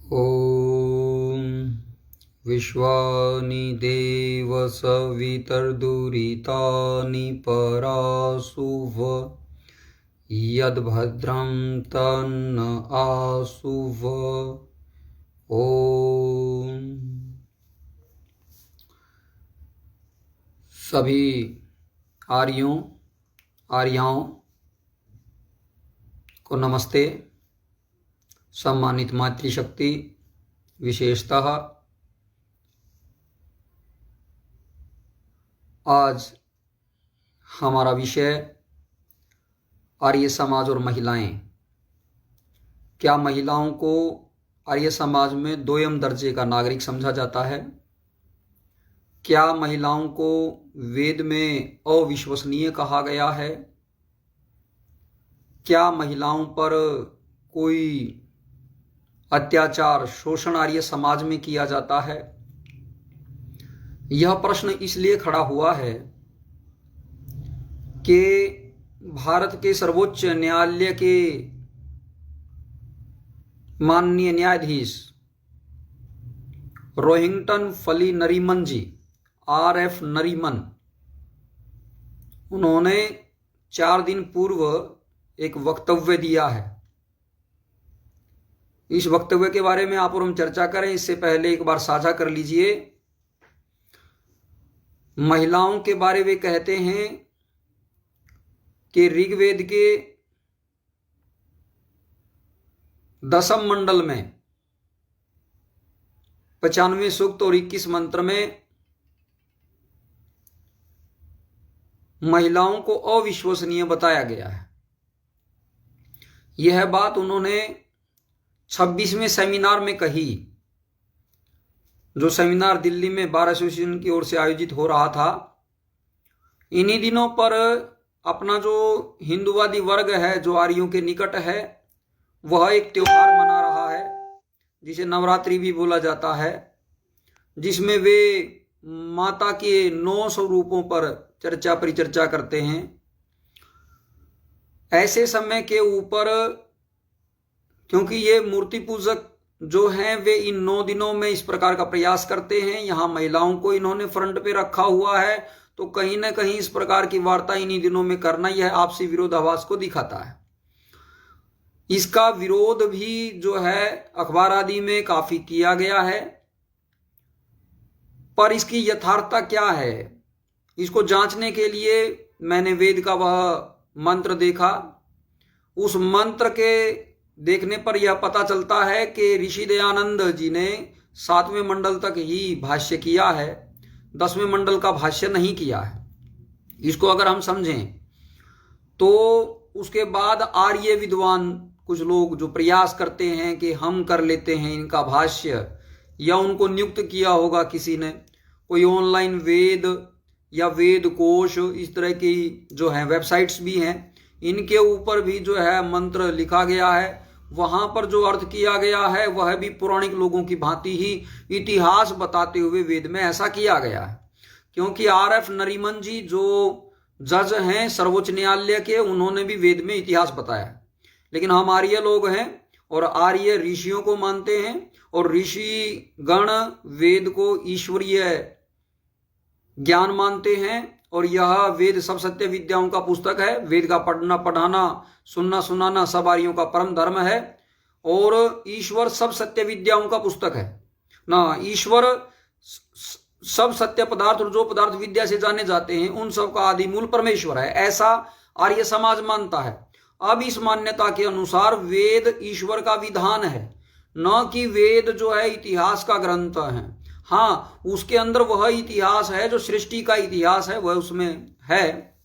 ॐ विश्वानि देव सवितर्दुरितानि पराशुभ यद्भद्रं तन्न आशुभ। ॐ सभी आर्याओं को नमस्ते। सम्मानित मातृशक्ति, विशेषतः आज हमारा विषय आर्य समाज और महिलाएं। क्या महिलाओं को आर्य समाज में दोयम दर्जे का नागरिक समझा जाता है? क्या महिलाओं को वेद में अविश्वसनीय कहा गया है? क्या महिलाओं पर कोई अत्याचार, शोषण आर्य समाज में किया जाता है? यह प्रश्न इसलिए खड़ा हुआ है कि भारत के सर्वोच्च न्यायालय के माननीय न्यायाधीश रोहिंटन फली नरीमन जी, RF नरीमन, उन्होंने 4 दिन पूर्व एक वक्तव्य दिया है। इस वक्तव्य के बारे में आप और हम चर्चा करें, इससे पहले एक बार साझा कर लीजिए। महिलाओं के बारे में कहते हैं कि ऋग्वेद के 10वें मंडल में 95वें सूक्त और 21 मंत्र में महिलाओं को अविश्वसनीय बताया गया है। यह बात उन्होंने 26वें सेमिनार में कही, जो सेमिनार दिल्ली में बार एसोसिएशन की ओर से आयोजित हो रहा था। इन्हीं दिनों पर अपना जो हिंदूवादी वर्ग है, जो आर्यों के निकट है, वह एक त्योहार मना रहा है जिसे नवरात्रि भी बोला जाता है, जिसमें वे माता के 9 स्वरूपों पर चर्चा परिचर्चा करते हैं। ऐसे समय के ऊपर, क्योंकि ये मूर्ति पूजक जो हैं वे इन 9 दिनों में इस प्रकार का प्रयास करते हैं, यहाँ महिलाओं को इन्होंने फ्रंट पे रखा हुआ है, तो कहीं ना कहीं इस प्रकार की वार्ता इन्हीं दिनों में करना यह आपसी विरोधाभास को दिखाता है। इसका विरोध भी जो है अखबार आदि में काफी किया गया है, पर इसकी यथार्थता क्या है, इसको जांचने के लिए मैंने वेद का वह मंत्र देखा। उस मंत्र के देखने पर यह पता चलता है कि ऋषि दयानंद जी ने 7वें मंडल तक ही भाष्य किया है, 10वें मंडल का भाष्य नहीं किया है। इसको अगर हम समझें तो उसके बाद आर्य विद्वान कुछ लोग जो प्रयास करते हैं कि हम कर लेते हैं इनका भाष्य, या उनको नियुक्त किया होगा किसी ने, कोई ऑनलाइन वेद या वेद कोश इस तरह की जो है वेबसाइट्स भी हैं, इनके ऊपर भी जो है मंत्र लिखा गया है। वहां पर जो अर्थ किया गया है वह भी पौराणिक लोगों की भांति ही इतिहास बताते हुए वेद में ऐसा किया गया है। क्योंकि RF नरीमन जी जो जज हैं सर्वोच्च न्यायालय के, उन्होंने भी वेद में इतिहास बताया है। लेकिन हम आर्य लोग हैं और आर्य ऋषियों को मानते हैं, और ऋषि गण वेद को ईश्वरीय ज्ञान मानते हैं, और यह वेद सब सत्य विद्याओं का पुस्तक है। वेद का पढ़ना पढ़ाना, सुनना सुनाना सब आर्यों का परम धर्म है, और ईश्वर सब सत्य विद्याओं का पुस्तक है ना। ईश्वर सब सत्य पदार्थ और जो पदार्थ विद्या से जाने जाते हैं उन सब का आदि मूल परमेश्वर है, ऐसा आर्य समाज मानता है। अब इस मान्यता के अनुसार वेद ईश्वर का विधान है, न कि वेद जो है इतिहास का ग्रंथ है। हाँ, उसके अंदर वह इतिहास है जो सृष्टि का इतिहास है, वह उसमें है,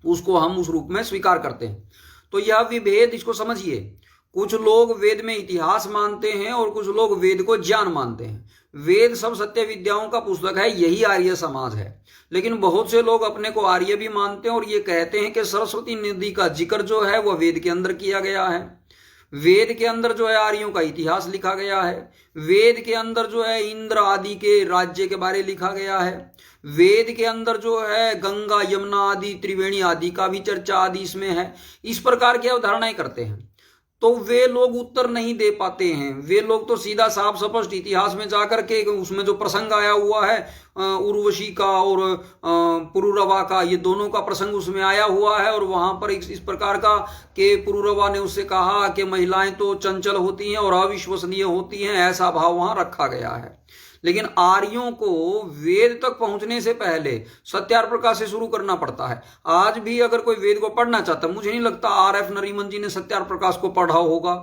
उसको हम उस रूप में स्वीकार करते हैं। तो यह विभेद, इसको समझिए। कुछ लोग वेद में इतिहास मानते हैं और कुछ लोग वेद को ज्ञान मानते हैं। वेद सब सत्य विद्याओं का पुस्तक है, यही आर्य समाज है। लेकिन बहुत से लोग अपने को आर्य भी मानते हैं और ये कहते हैं कि सरस्वती नदी का जिक्र जो है वह वेद के अंदर किया गया है। वेद के अंदर जो है आर्यों का इतिहास लिखा गया है। वेद के अंदर जो है इंद्र आदि के राज्य के बारे लिखा गया है। वेद के अंदर जो है गंगा यमुना आदि त्रिवेणी आदि का भी चर्चा आदि इसमें है। इस प्रकार की अवधारणाएं करते हैं। तो वे लोग उत्तर नहीं दे पाते हैं। वे लोग तो सीधा साफ स्पष्ट इतिहास में जाकर के उसमें जो प्रसंग आया हुआ है उर्वशी का और पुरुरवा का, ये दोनों का प्रसंग उसमें आया हुआ है, और वहां पर इस प्रकार का कि पुरुरवा ने उससे कहा कि महिलाएं तो चंचल होती हैं और अविश्वसनीय होती हैं, ऐसा भाव वहां रखा गया है। लेकिन आर्यों को वेद तक पहुंचने से पहले सत्यार्थ प्रकाश से शुरू करना पड़ता है। आज भी अगर कोई वेद को पढ़ना चाहता, मुझे नहीं लगता आर.एफ. नरीमन जी ने सत्यार्थ प्रकाश को पढ़ा होगा,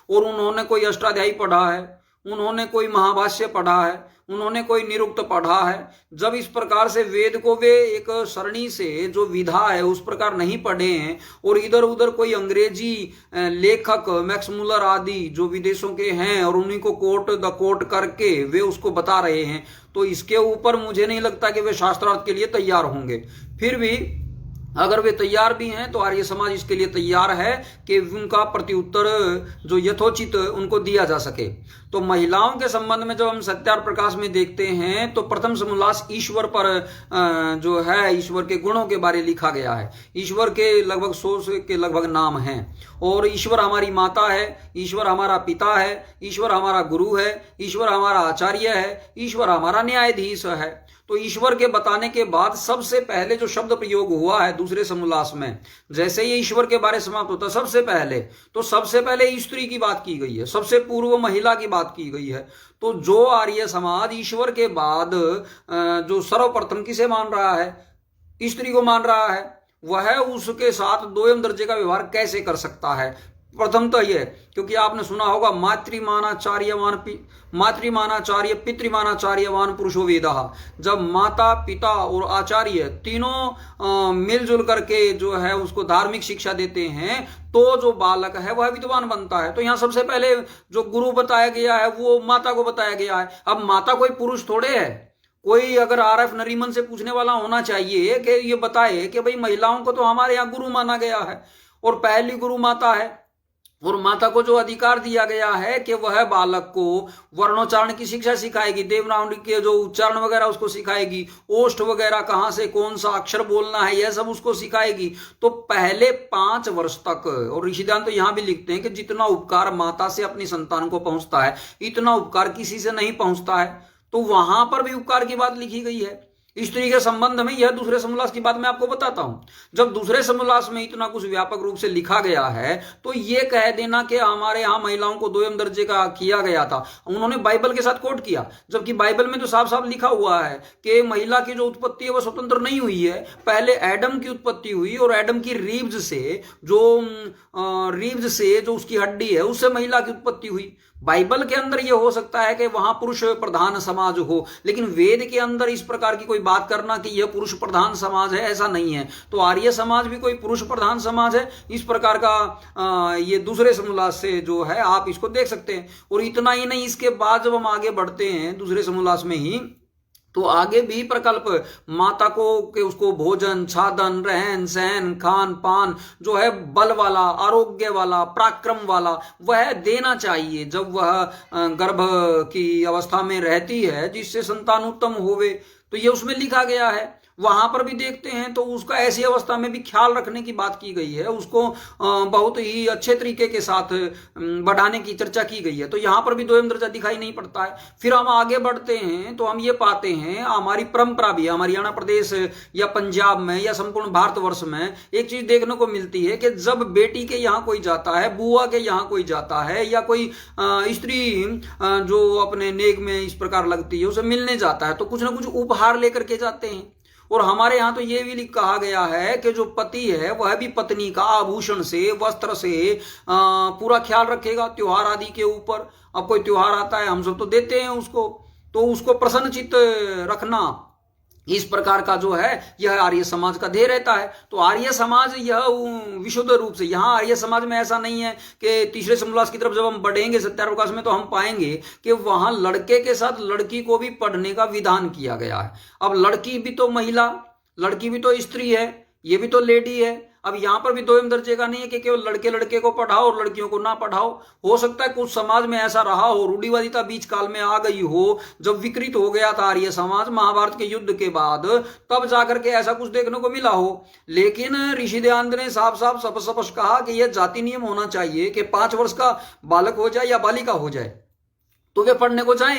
और उन्होंने कोई अष्टाध्यायी पढ़ा है, उन्होंने कोई महाभाष्य पढ़ा है, उन्होंने कोई निरुक्त पढ़ा है। जब इस प्रकार से वेद को वे एक सरणी से जो विधा है उस प्रकार नहीं पढ़े हैं, और इधर उधर कोई अंग्रेजी लेखक मैक्स मुलर आदि जो विदेशों के हैं और उन्हीं को कोट करके वे उसको बता रहे हैं, तो इसके ऊपर मुझे नहीं लगता कि वे शास्त्रार्थ के लिए तैयार होंगे। फिर भी अगर वे तैयार भी हैं तो आर्य समाज इसके लिए तैयार है कि उनका प्रत्युत्तर जो यथोचित उनको दिया जा सके। तो महिलाओं के संबंध में जब हम सत्यार्थ प्रकाश में देखते हैं तो प्रथम समोल्लास ईश्वर पर जो है, ईश्वर के गुणों के बारे लिखा गया है। ईश्वर के लगभग 100 के लगभग नाम हैं, और ईश्वर हमारी माता है, ईश्वर हमारा पिता है, ईश्वर हमारा गुरु है, ईश्वर हमारा आचार्य है, ईश्वर हमारा न्यायाधीश है। तो ईश्वर के बताने के बाद सबसे पहले जो शब्द प्रयोग हुआ है दूसरे समोल्लास में, जैसे ये ईश्वर के बारे समाप्त होता है सबसे पहले स्त्री की बात की गई है, सबसे पूर्व महिला की बात की गई है। तो जो आर्य समाज ईश्वर के बाद जो सर्वप्रथम किसे मान रहा है, स्त्री को मान रहा है, वह उसके साथ दोयम दर्जे का व्यवहार कैसे कर सकता है। प्रथम तो ये, क्योंकि आपने सुना होगा मातृमानाचार्य पितृमानाचार्यवान पुरुषो वेदः। जब माता पिता और आचार्य तीनों मिलजुल करके जो है उसको धार्मिक शिक्षा देते हैं तो जो बालक है वह विद्वान बनता है। तो यहाँ सबसे पहले जो गुरु बताया गया है वो माता को बताया गया है। अब माता कोई पुरुष थोड़े है, कोई अगर आर.एफ. नरीमन से पूछने वाला होना चाहिए कि ये बताए कि भाई महिलाओं को तो हमारे यहाँ गुरु माना गया है और पहली गुरु माता है, और माता को जो अधिकार दिया गया है कि वह बालक को वर्णोच्चारण की शिक्षा सिखाएगी, देवनागरी के जो उच्चारण वगैरह उसको सिखाएगी, ओष्ठ वगैरह कहाँ से कौन सा अक्षर बोलना है यह सब उसको सिखाएगी। तो पहले 5 वर्ष तक, और ऋषिदान तो यहाँ भी लिखते हैं कि जितना उपकार माता से अपनी संतान को पहुंचता है इतना उपकार किसी से नहीं पहुंचता है। तो वहां पर भी उपकार की बात लिखी गई है। स्त्री के संबंध में यह दूसरे समोल्लास की बात मैं आपको बताता हूं। जब दूसरे समोल्लास में इतना कुछ व्यापक रूप से लिखा गया है तो यह कह देना कि हमारे यहां महिलाओं को दोयम दर्जे का किया गया था, उन्होंने बाइबल के साथ कोट किया, जबकि बाइबल में तो साफ साफ लिखा हुआ है कि महिला की जो उत्पत्ति है वह स्वतंत्र नहीं हुई है। पहले एडम की उत्पत्ति हुई और एडम की रीब्ज से जो उसकी हड्डी है उससे महिला की उत्पत्ति हुई। बाइबल के अंदर यह हो सकता है कि वहां पुरुष प्रधान समाज हो, लेकिन वेद के अंदर इस प्रकार की कोई बात करना कि यह पुरुष प्रधान समाज है, ऐसा नहीं है। तो आर्य समाज भी कोई पुरुष प्रधान समाज है, इस प्रकार का ये दूसरे समोल्लास से जो है आप इसको देख सकते हैं। और इतना ही नहीं, इसके बाद जब हम आगे बढ़ते हैं दूसरे समोल्लास में ही, तो आगे भी प्रकल्प माता को के उसको भोजन छादन रहन सहन खान पान जो है बल वाला आरोग्य वाला पराक्रम वाला वह देना चाहिए जब वह गर्भ की अवस्था में रहती है, जिससे संतान उत्तम होवे। तो ये उसमें लिखा गया है। वहां पर भी देखते हैं तो उसका ऐसी अवस्था में भी ख्याल रखने की बात की गई है, उसको बहुत ही अच्छे तरीके के साथ बढ़ाने की चर्चा की गई है। तो यहां पर भी दोयम दर्जा दिखाई नहीं पड़ता है। फिर हम आगे बढ़ते हैं तो हम ये पाते हैं, हमारी परंपरा भी हमारे हरियाणा प्रदेश या पंजाब में या संपूर्ण भारतवर्ष में एक चीज देखने को मिलती है कि जब बेटी के यहाँ कोई जाता है, बुआ के यहाँ कोई जाता है, या कोई स्त्री जो अपने नेक में इस प्रकार लगती है उसे मिलने जाता है, तो कुछ ना कुछ उपहार लेकर के जाते हैं। और हमारे यहां तो यह भी कहा गया है कि जो पति है वह भी पत्नी का आभूषण से वस्त्र से पूरा ख्याल रखेगा त्योहार आदि के ऊपर। अब कोई त्योहार आता है हम सब तो देते हैं उसको, तो उसको प्रसन्नचित्त रखना, इस प्रकार का जो है यह आर्य समाज का ध्येय रहता है। तो आर्य समाज यह विशुद्ध रूप से, यहाँ आर्य समाज में ऐसा नहीं है कि तीसरे समोल्लास की तरफ जब हम बढ़ेंगे सत्यार्थ प्रकाश में तो हम पाएंगे कि वहां लड़के के साथ लड़की को भी पढ़ने का विधान किया गया है। अब लड़की भी तो महिला, लड़की भी तो स्त्री है, ये भी तो लेडी है। अब यहां पर भी दोयम दर्जे का नहीं है कि केवल लड़के लड़के को पढ़ाओ और लड़कियों को ना पढ़ाओ। हो सकता है कुछ समाज में ऐसा रहा हो, रूढ़िवादिता बीच काल में आ गई हो, जब विकृत हो गया था आर्य समाज महाभारत के युद्ध के बाद, तब जाकर के ऐसा कुछ देखने को मिला हो। लेकिन ऋषि दयानंद ने साफ साफ स्पष्ट कहा कि यह जाति नियम होना चाहिए कि 5 वर्ष का बालक हो जाए या बालिका हो जाए तो वे पढ़ने को जाएं।